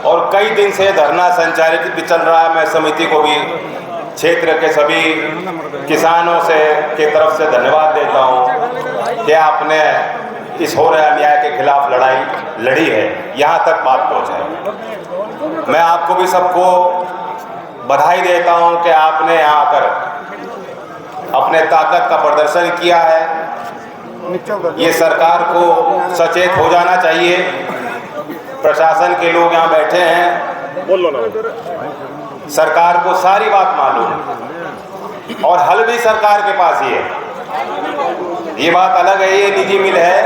और कई दिन से धरना संचालित भी चल रहा है। मैं समिति को भी, क्षेत्र के सभी किसानों से की तरफ से धन्यवाद देता हूँ कि आपने इस हो रहे अन्याय के खिलाफ लड़ाई लड़ी है, यहाँ तक बात पहुँचाई। मैं आपको भी सबको बधाई देता हूँ कि आपने यहाँ आकर अपने ताकत का प्रदर्शन किया है। ये सरकार को सचेत हो जाना चाहिए। प्रशासन के लोग यहाँ बैठे हैं, बोल लो ना। सरकार को सारी बात मालूम और हल भी सरकार के पास ही है। ये बात अलग है, ये निजी मिल है,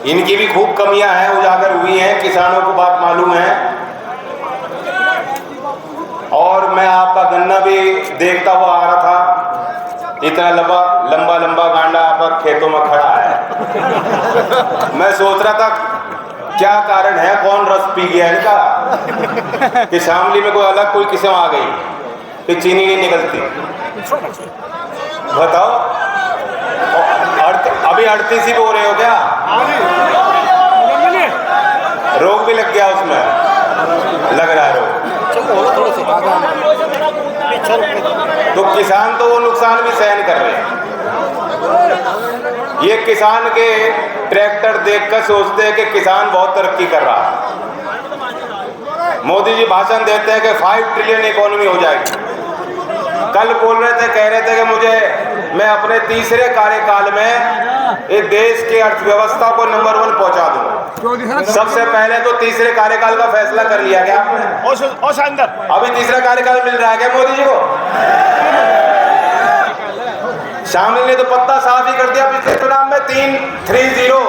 इनकी भी खूब कमियां हैं, उजागर हुई हैं, किसानों को बात मालूम है। और मैं आपका गन्ना भी देखता हुआ आ रहा था, इतना लंबा गांडा आपका खेतों में खड़ा है। मैं सोच रहा था क्या कारण है, कौन रस पी गया इनका कि शामली में कोई अलग कोई किस्म आ गई कि चीनी नहीं निकलती। बताओ, अभी 38 ही बोल रहे हो क्या? रोग भी लग गया उसमें, लग रहा है रोग। तो किसान तो वो नुकसान भी सहन कर रहे हैं। ये किसान के ट्रैक्टर देखकर सोचते हैं कि किसान बहुत तरक्की कर रहा है। मोदी जी भाषण देते हैं कि 5 ट्रिलियन इकोनॉमी हो जाएगी। कल बोल रहे थे, कह रहे थे कि मैं अपने तीसरे कार्यकाल में इस देश की अर्थव्यवस्था को नंबर 1 पहुंचा दूंगा। सबसे पहले तो तीसरे कार्यकाल का फैसला कर लिया गया आपने। अभी तीसरा कार्यकाल मिल रहा है क्या मोदी जी को? शामिल ने तो पत्ता साफ ही कर दिया पिछले चुनाव में 3-0।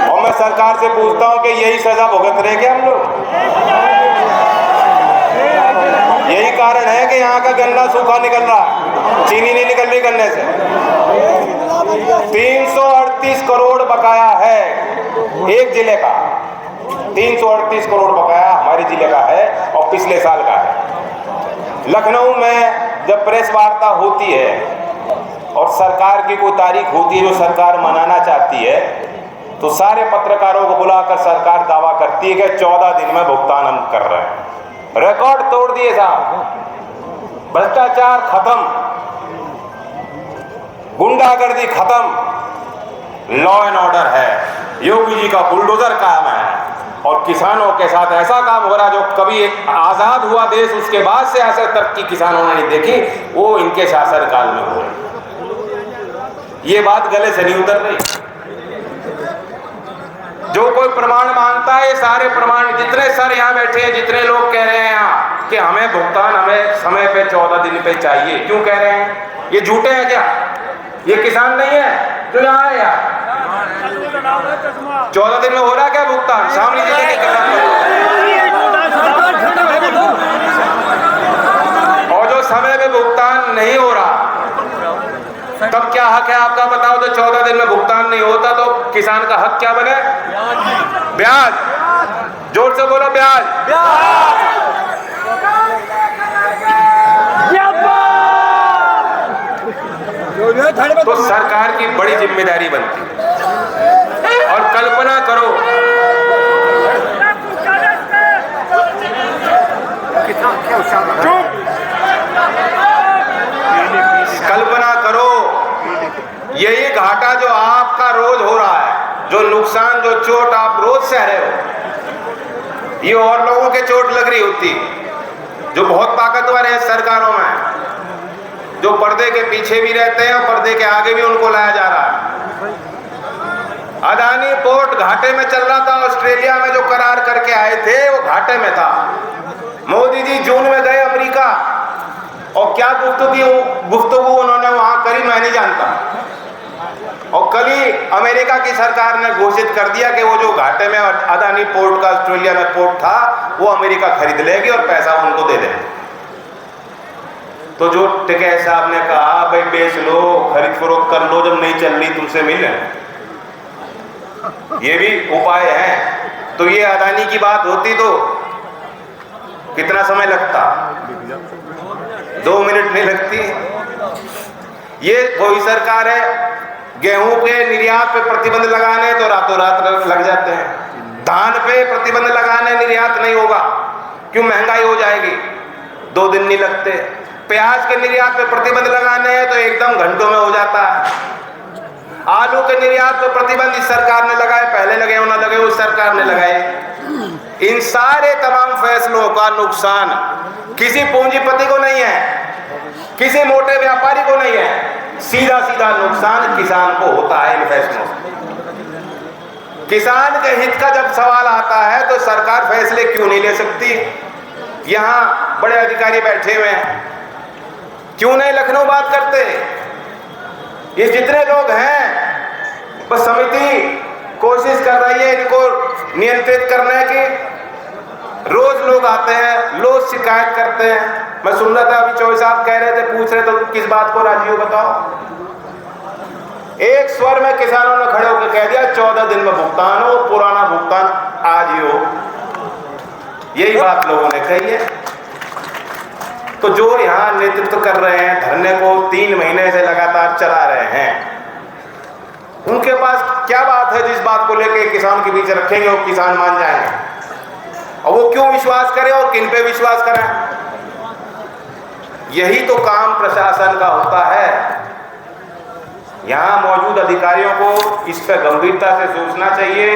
और मैं सरकार से पूछता हूं कि यही सजा भुगत रहे क्या हम लोग? यही कारण है कि यहाँ का गन्ना सूखा निकल रहा है, चीनी नहीं निकल रही गन्ने से। 338 करोड़ बकाया है एक जिले का, 338 करोड़ बकाया हमारे जिले का है और पिछले साल का है। लखनऊ में जब प्रेस वार्ता होती है और सरकार की कोई तारीख होती है जो सरकार मनाना चाहती है, तो सारे पत्रकारों को बुलाकर सरकार दावा करती है कि 14 दिन में भुगतान हम कर रहे हैं। रिकॉर्ड तोड़ दिए साहब, भ्रष्टाचार खत्म, गुंडागर्दी खत्म, लॉ एंड ऑर्डर है। योगी जी का बुलडोजर काम है और किसानों के साथ ऐसा काम हो रहा जो कभी आजाद हुआ देश उसके बाद से ऐसा तरक्की किसानों ने नहीं देखी, वो इनके शासनकाल में हो रही। ये बात गले से नहीं उतर रही। जो कोई प्रमाण मांगता है, ये सारे प्रमाण, जितने सर यहाँ बैठे हैं, जितने लोग कह रहे हैं यहाँ कि हमें भुगतान हमें समय पे 14 दिन पे चाहिए, क्यों कह रहे हैं? ये झूठे हैं क्या? ये किसान नहीं है जो यहाँ है यार? 14 दिन में हो रहा क्या भुगतान? सामने और जो समय पे भुगतान नहीं हो रहा, तब क्या हक है आपका? बताओ। तो 14 दिन में भुगतान नहीं होता तो किसान का हक क्या बने? ब्याज। जोर से बोलो, ब्याज। तो सरकार की बड़ी जिम्मेदारी बनती है। और कल्पना करो, कल्पना करो, यही घाटा जो आपका रोज हो रहा है, जो नुकसान, जो चोट आप रोज सह रहे हो, ये और लोगों के चोट लग रही होती, जो बहुत ताकतवर है सरकारों में, जो पर्दे के पीछे भी रहते हैं और पर्दे के आगे भी उनको लाया जा रहा है। अदानी पोर्ट घाटे में चल रहा था, ऑस्ट्रेलिया में जो करार करके आए थे वो घाटे में था। मोदी जी जून में गए अमेरिका और क्या गुफ्तगू उन्होंने वहां करी मैं नहीं जानता। और कल ही अमेरिका की सरकार ने घोषित कर दिया कि वो जो घाटे में अदानी पोर्ट का ऑस्ट्रेलिया में पोर्ट था वो अमेरिका खरीद लेगी और पैसा उनको दे देगी। तो जो टिकैत साहब ने कहा भाई बेच लो, खरीद फरोख्त कर लो, जब नहीं चल रही तुमसे मिले, ये भी उपाय है। तो ये अदानी की बात होती तो कितना समय लगता? 2 मिनट नहीं लगती। ये वही सरकार है, गेहूं के निर्यात पे प्रतिबंध लगाने तो रातों रात लग जाते हैं, धान पे प्रतिबंध लगाने निर्यात नहीं होगा, क्यों? महंगाई हो जाएगी, 2 दिन नहीं लगते। प्याज के निर्यात पे प्रतिबंध लगाने हैं तो एकदम घंटों में हो जाता है। आलू के निर्यात पे प्रतिबंध इस सरकार ने लगाए, पहले लगे हो ना लगे उस सरकार ने लगाए। इन सारे तमाम फैसलों का नुकसान किसी पूंजीपति को नहीं है, किसी मोटे व्यापारी को नहीं है, सीधा सीधा नुकसान किसान को होता है इन फैसलों से। किसान के हित का जब सवाल आता है तो सरकार फैसले क्यों नहीं ले सकती? यहां बड़े अधिकारी बैठे हुए हैं, क्यों नहीं लखनऊ बात करते? ये जितने लोग हैं, बस समिति कोशिश कर रही है इनको नियंत्रित करने की। रोज लोग आते हैं, लोग शिकायत करते हैं। मैं सुन रहा था अभी चौधरी साहब कह रहे थे, पूछ रहे तो किस बात को राजी हो बताओ? एक स्वर में किसानों ने खड़े होकर कह दिया 14 दिन में भुगतान हो, पुराना भुगतान आज ही हो। यही बात लोगों ने कही है। तो जो यहाँ नेतृत्व कर रहे हैं, धरने को 3 महीने से लगातार चला रहे हैं, उनके पास क्या बात है जिस बात को लेकर किसान के बीच रखेंगे और किसान मान जाएंगे? और वो क्यों विश्वास करें और किन पे विश्वास करें? यही तो काम प्रशासन का होता है। यहाँ मौजूद अधिकारियों को इस पर गंभीरता से सोचना चाहिए,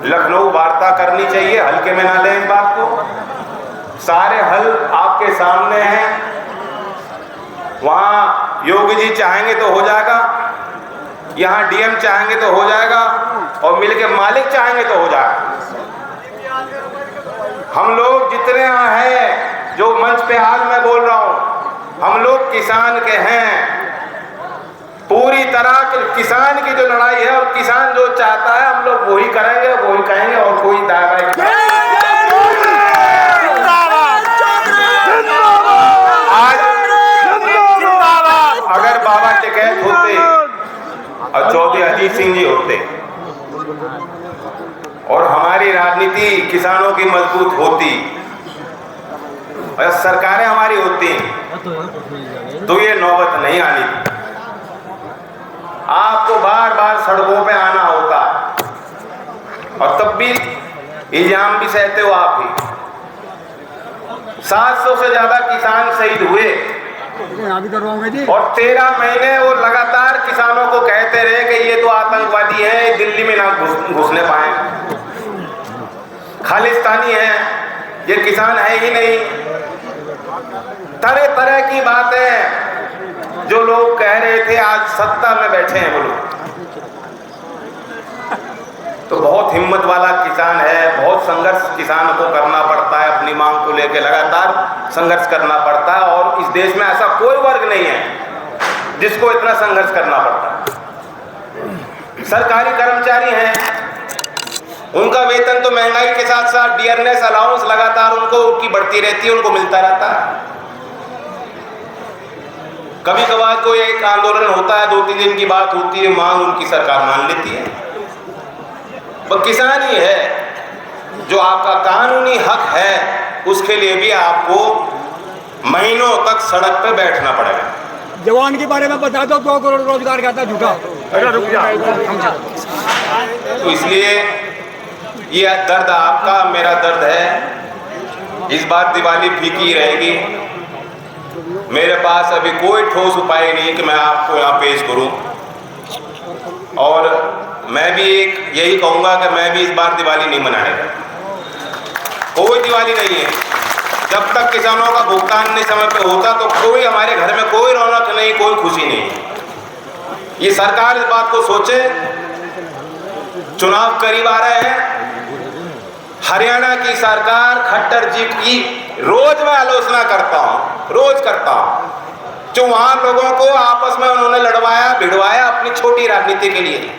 लखनऊ वार्ता करनी चाहिए, हल्के में ना लें इस बात को। सारे हल आपके सामने हैं। वहाँ योगी जी चाहेंगे तो हो जाएगा, यहाँ डीएम चाहेंगे तो हो जाएगा, और मिलके मालिक चाहेंगे तो हो जाएगा। हम लोग जितने यहाँ हैं, जो मंच पे आज मैं बोल रहा हूँ, हम लोग किसान के हैं। पूरी तरह किसान की जो लड़ाई है और किसान जो चाहता है, हम लोग वही करेंगे, वही कहेंगे, और कोई दावा अगर बाबा टिकैत होते और चौधरी अजीत सिंह जी होते और हमारी राजनीति किसानों की मजबूत होती और सरकारें हमारी होती तो ये नौबत नहीं आनी। आपको बार बार सड़कों पे आना होता और तब भी इल्जाम भी सहते हो आप ही। 700 से ज्यादा किसान शहीद हुए और 13 महीने वो लगातार किसानों को कहते रहे कि ये तो आतंकवादी है, दिल्ली में ना घुसने पाए, खालिस्तानी है, ये किसान है ही नहीं। तरह तरह की बातें जो लोग कह रहे थे आज सत्ता में बैठे हैं वो लोग। तो बहुत हिम्मत वाला किसान है, बहुत संघर्ष किसान को करना पड़ता है, अपनी मांग को लेकर लगातार संघर्ष करना पड़ता है। और इस देश में ऐसा कोई वर्ग नहीं है जिसको इतना संघर्ष करना पड़ता। सरकारी कर्मचारी हैं, उनका वेतन तो महंगाई के साथ साथ डियरनेस अलाउंस लगातार उनको उनकी बढ़ती रहती है, उनको मिलता रहता है। कभी कभार कोई एक आंदोलन होता है, 2-3 दिन की बात होती है, मांग उनकी सरकार मान लेती है। पर किसान ही है जो आपका कानूनी हक है, उसके लिए भी आपको महीनों तक सड़क पे बैठना पड़ेगा। जवान के बारे में बता दो, 2 करोड़ रोजगार कहता झूठा। रुक जा। तो इसलिए ये दर्द आपका, मेरा दर्द है। इस बार दिवाली फीकी रहेगी। मेरे पास अभी कोई ठोस उपाय नहीं कि मैं आपको यहाँ पेश करूं। और मैं भी यही कहूँगा कि मैं भी इस बार दिवाली नहीं मनाएगा। कोई दिवाली नहीं है जब तक किसानों का भुगतान नहीं समय पे होता, तो कोई हमारे घर में कोई रौनक नहीं, कोई खुशी नहीं। ये सरकार इस बात को सोचे। चुनाव करीब आ रहे हैं। हरियाणा की सरकार खट्टर जी की रोज मैं आलोचना करता हूँ, रोज करता हूँ। जो वहां लोगों को आपस में उन्होंने लड़वाया भिड़वाया अपनी छोटी राजनीति के लिए।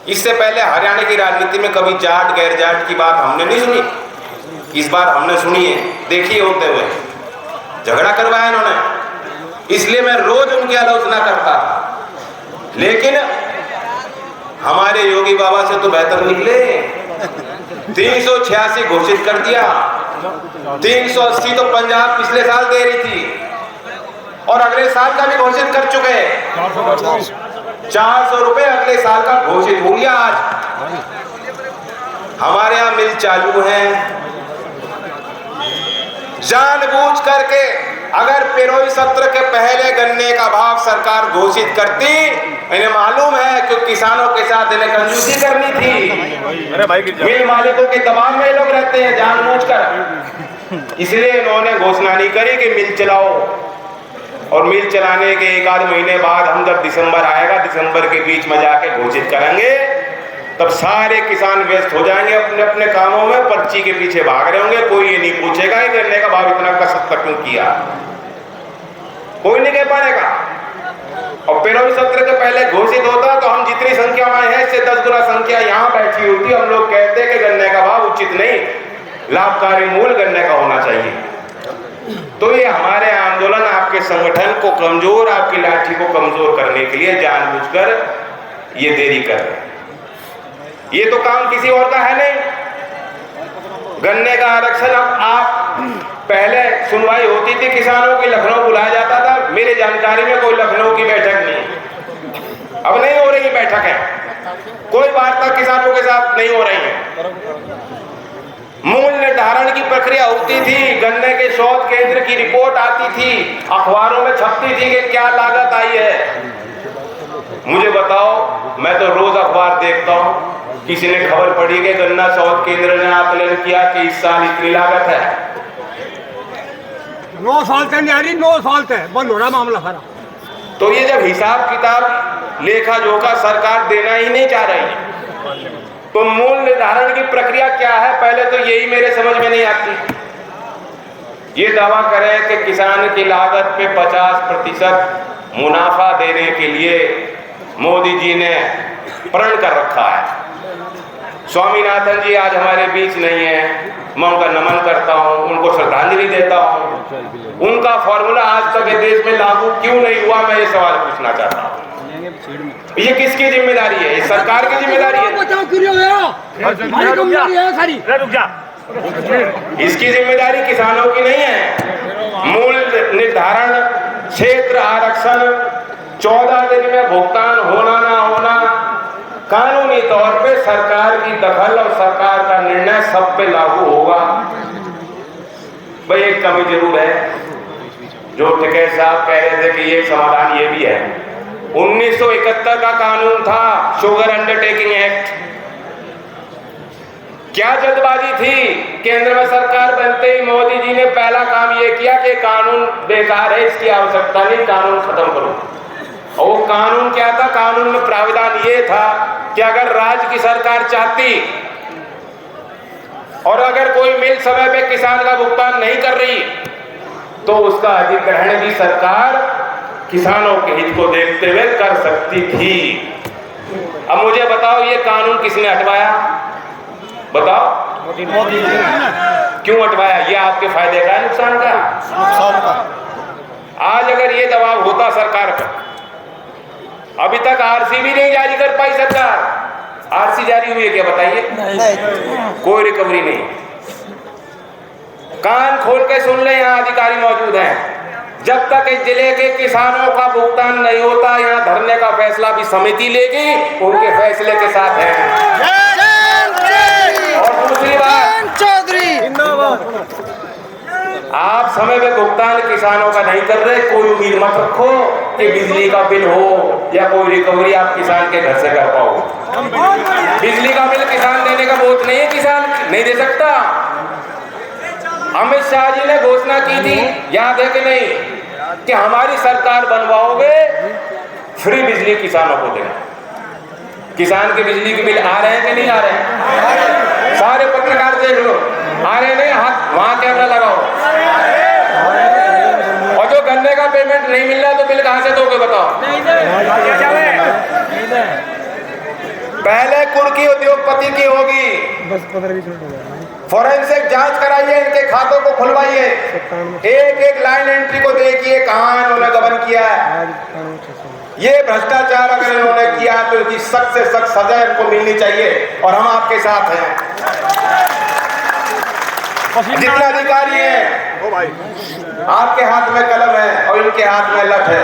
इससे पहले हरियाणा की राजनीति में कभी जाट गैर जाट की बात हमने नहीं सुनी। इस बार हमने सुनी है, देखिए होते हुए झगड़ा करवाया इन्होंने। इसलिए मैं रोज उनकी आलोचना करता। लेकिन हमारे योगी बाबा से तो बेहतर निकले। 386 घोषित कर दिया। 380 तो पंजाब पिछले साल दे रही थी। और अगले साल का भी घोषित कर चुके हैं। 400 रुपए अगले साल का घोषित हो गया। आज हमारे यहाँ मिल चालू है। जानबूझ करके अगर पिरोई सत्र के पहले गन्ने का भाव सरकार घोषित करती, इन्हें मालूम है कि किसानों के साथ इन्हें कंजूसी करनी थी। अरे भाई मिल मालिकों के दबाव में लोग रहते हैं जानबूझकर, इसलिए इन्होंने घोषणा नहीं करी कि मिल चलाओ। और मिल चलाने के एक आध महीने बाद हम जब दिसंबर आएगा, दिसंबर के बीच में जाके घोषित करेंगे, तब सारे किसान व्यस्त हो जाएंगे अपने अपने कामों में, पर्ची के पीछे भाग रहे होंगे। कोई ये नहीं पूछेगा कि गन्ने का भाव इतना कसरत क्यों किया, कोई नहीं कह पाएगा। और पिरोई सत्र के पहले घोषित होता तो हम जितनी संख्या में है इससे 10 गुना संख्या यहाँ बैठी होती। हम लोग कहते कि गन्ने का भाव उचित नहीं, लाभकारी मूल्य गन्ने का होना चाहिए। तो ये हमारे आंदोलन आपके संगठन को कमजोर, आपकी लाठी को कमजोर करने के लिए जानबूझकर ये देरी कर रहे हैं। ये तो काम किसी और का है नहीं। गन्ने का आरक्षण अब आप पहले सुनवाई होती थी किसानों की, लखनऊ बुलाया जाता था। मेरे जानकारी में कोई लखनऊ की बैठक नहीं, अब नहीं हो रही बैठक है, कोई वार्ता किसानों के साथ नहीं हो रही है। मूल्य निर्धारण की प्रक्रिया होती थी, गन्ने के शोध केंद्र की रिपोर्ट आती थी, अखबारों में छपती थी कि क्या लागत आई है। मुझे बताओ, मैं तो रोज अखबार देखता हूँ, किसी ने खबर पड़ी कि गन्ना शोध केंद्र ने आकलन किया कि इस साल इतनी लागत है। 9 साल तक नहीं आ रही, 9 साल तक बंद हो रहा मामला सारा। तो ये जब हिसाब किताब लेखा जोखा सरकार देना ही नहीं चाह रही है, तो मूल्य निर्धारण की प्रक्रिया क्या है, पहले तो यही मेरे समझ में नहीं आती। ये दावा करें कि किसान की लागत पे 50% मुनाफा देने के लिए मोदी जी ने प्रण कर रखा है। स्वामीनाथन जी आज हमारे बीच नहीं है, मैं उनका नमन करता हूं, उनको श्रद्धांजलि देता हूं। उनका फॉर्मूला आज तक देश में लागू क्यों नहीं हुआ, मैं ये सवाल पूछना चाहता हूं। ये किसकी जिम्मेदारी है? ये सरकार की जिम्मेदारी है। इसकी जिम्मेदारी किसानों की नहीं है। मूल्य निर्धारण, क्षेत्र आरक्षण, 14 दिन में भुगतान होना ना होना, कानूनी तौर पे सरकार की दखल और सरकार का निर्णय सब पे लागू होगा। भाई एक कमी जरूर है, जो टिकैत साहब कह रहे थे कि ये समाधान ये भी है। 1971 का कानून था, शुगर अंडरटेकिंग एक्ट। क्या जल्दबाजी थी? केंद्र में सरकार बनते ही मोदी जी ने पहला काम ये किया कि कानून बेकार है, इसकी आवश्यकता नहीं, कानून खत्म करो। और वो कानून क्या था? कानून में प्रावधान ये था कि अगर राज्य की सरकार चाहती और अगर कोई मिल समय पे किसान का भुगतान नहीं कर रही, तो उसका अधिग्रहण भी सरकार किसानों के हित को देखते हुए कर सकती थी। अब मुझे बताओ, ये कानून किसने हटवाया? बताओ क्यों हटवाया? ये आपके फायदे का, नुकसान का? आज अगर ये दबाव होता सरकार पर, अभी तक आरसी भी नहीं जारी कर पाई सरकार। आरसी जारी हुई है क्या बताइए? कोई रिकवरी नहीं। कान खोल के सुन ले, यहाँ अधिकारी मौजूद हैं। जब तक इस जिले के किसानों का भुगतान नहीं होता, यहाँ धरने का फैसला भी समिति लेगी, उनके फैसले के साथ है। और दूसरी बात, आप समय पे भुगतान किसानों का नहीं कर रहे, कोई उम्मीद मत रखो कि बिजली का बिल हो या कोई रिकवरी आप किसान के घर से कर पाओ। बिजली का बिल किसान देने का बोझ नहीं है, किसान नहीं दे सकता। अमित शाह जी ने घोषणा की थी, याद है कि नहीं, कि हमारी सरकार बनवाओगे, फ्री बिजली किसानों को देना। किसान के बिजली के बिल आ रहे हैं कि नहीं आ रहे हैं? सारे पत्रकार देख लो, आ रहे नहीं? हाथ वहां कैमरा लगाओ। और जो गन्ने का पेमेंट नहीं मिल रहा तो बिल कहां से दोगे बताओ? पहले कुर्की उद्योगपति की होगी। फॉरेंसिक जांच कराइए, इनके खातों को खुलवाइए, एक एक लाइन एंट्री को देखिए कहां इन्होंने गबन किया है। ये भ्रष्टाचार अगर इन्होंने किया तो इनकी सख्त से सख्त सजा इनको मिलनी चाहिए, और हम आपके साथ हैं। जितने अधिकारी हैं आपके हाथ में कलम है और इनके हाथ में लठ है।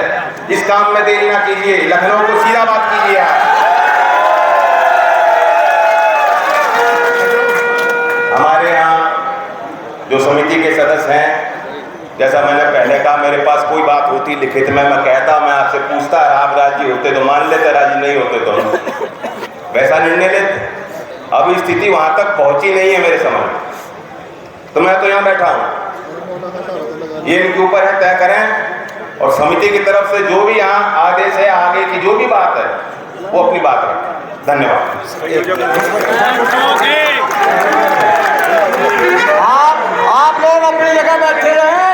इस काम में देरी ना कीजिए, लखनऊ को सीधा बात कीजिए आप। हमारे यहाँ जो समिति के सदस्य हैं, जैसा मैंने पहले कहा, मेरे पास कोई बात होती लिखित में मैं कहता, मैं आपसे पूछता, आप राजी होते तो मान लेते, राजी नहीं होते तो वैसा निर्णय लेते। अभी स्थिति वहां तक पहुंची नहीं है मेरे समझ, तो मैं तो यहाँ बैठा हूँ। ये इनके ऊपर है, तय करें। और समिति की तरफ से जो भी यहाँ आदेश है, आगे की जो भी बात है, वो अपनी बात रखें। धन्यवाद। आप लोग अपनी जगह बैठे रहे।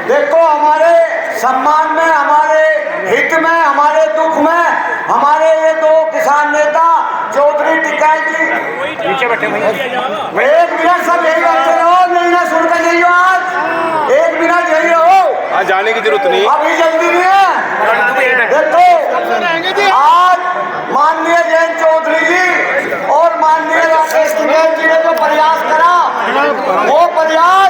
देखो, हमारे सम्मान में, हमारे हित में, हमारे दुख में, हमारे ये दो किसान नेता चौधरी टिकाई जी नीचे बैठे हुए, एक मिनट सब यही बैठे रहो, नहीं ना सुनकर जाइए। आज एक मिनट जाइए हो, आज जाने की जरूरत नहीं, अभी जल्दी नहीं है। देखो, आज माननीय जयंत चौधरी जी और माननीय राकेश टिकैत जी ने जो प्रयास करा, वो प्रयास